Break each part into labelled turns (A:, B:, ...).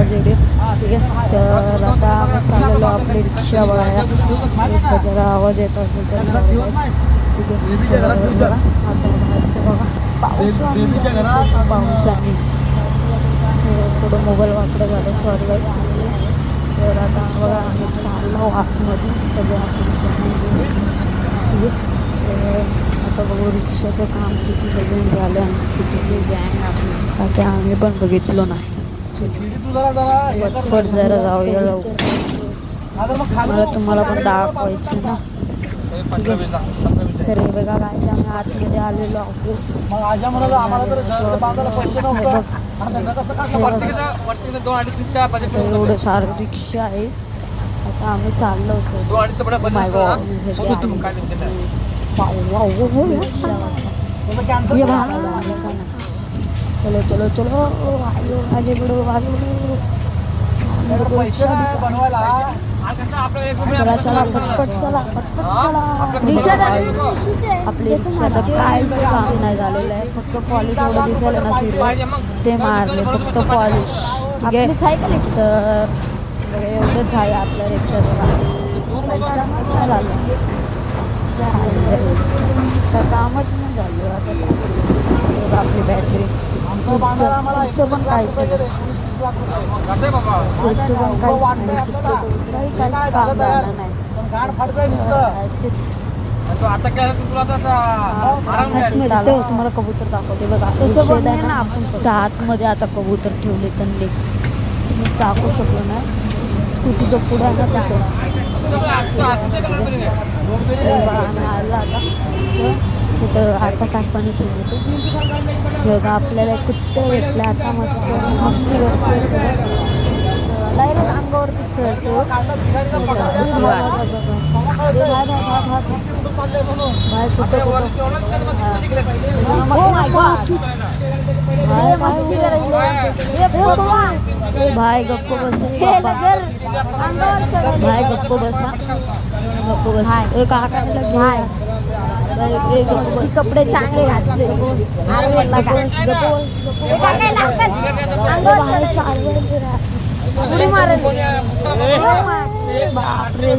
A: माझे व्हिडिओ, ठीक आहे. तर आता आम्ही चाललेलो आपली रिक्षा बघायला. जरा आवाज येतो असेल तर ठीक आहे. बघा आता बाहेरचं बघा पावसाने थोडं मोबाईल वाकडं झालं, सॉरी गाईस. तर आता बघा आम्ही चाललो आतमध्ये सगळं आता बघू रिक्षाचं काम किती वजन झालं आणि किती गँग आपली, की आम्ही पण बघितलो नाही. पटपट जरा जाऊया लवकर, मला तुम्हाला पण दाखवायचं ना. तर हे बघा काय आम्ही आतमध्ये आलेलो आहोत. एवढं सारं रिक्षा आहे. आता आम्ही चाललो चलो चलो चलो आगे बढ़ो आगे बढ़ो. चला चला पटपट चला पटपट चला. आपली रिक्षाचं काहीच काम नाही झालेलं आहे, फक्त पॉलिश एवढं दिसायला ना सिल्वर ते मारले, फक्त पॉलिश. ठीक आहे. तर एवढंच आहे आपल्या रिक्षाचं काम झालं, तर कामच नाही झालं. आता आपली बॅटरी पुढचं पण काहीच नाही, पुढचं पण काही काम झालं नाही. तुम्हाला कबूतर दाखवते बघा. आपण आतमध्ये आता कबूतर ठेवले त्यांनी, तुम्ही टाकू शकलो नाही. स्कूटीचं पुढे आहे ना तिथं आता टाकपाणी ठेवलं बघा. आपल्याला कुठं भेटलं आता मस्त मस्ती करते, डायरेक्ट अंगावरती खेळतो. भाई गप्प बस, भाई गप्प बसा, गप्प बसा. कपडे चांगले घातले, उडी मारली बापरे.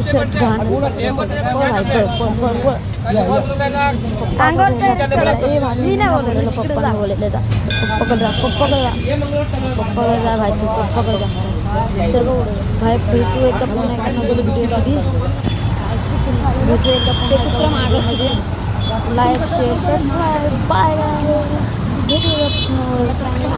A: पप्पा बोलले जा, पप्पाकडे जा भाई, तू पप्पाकडे जा. तर भाई भेटू एकदा पुन्हा भेटू एकदा मागे. Like share subscribe bye.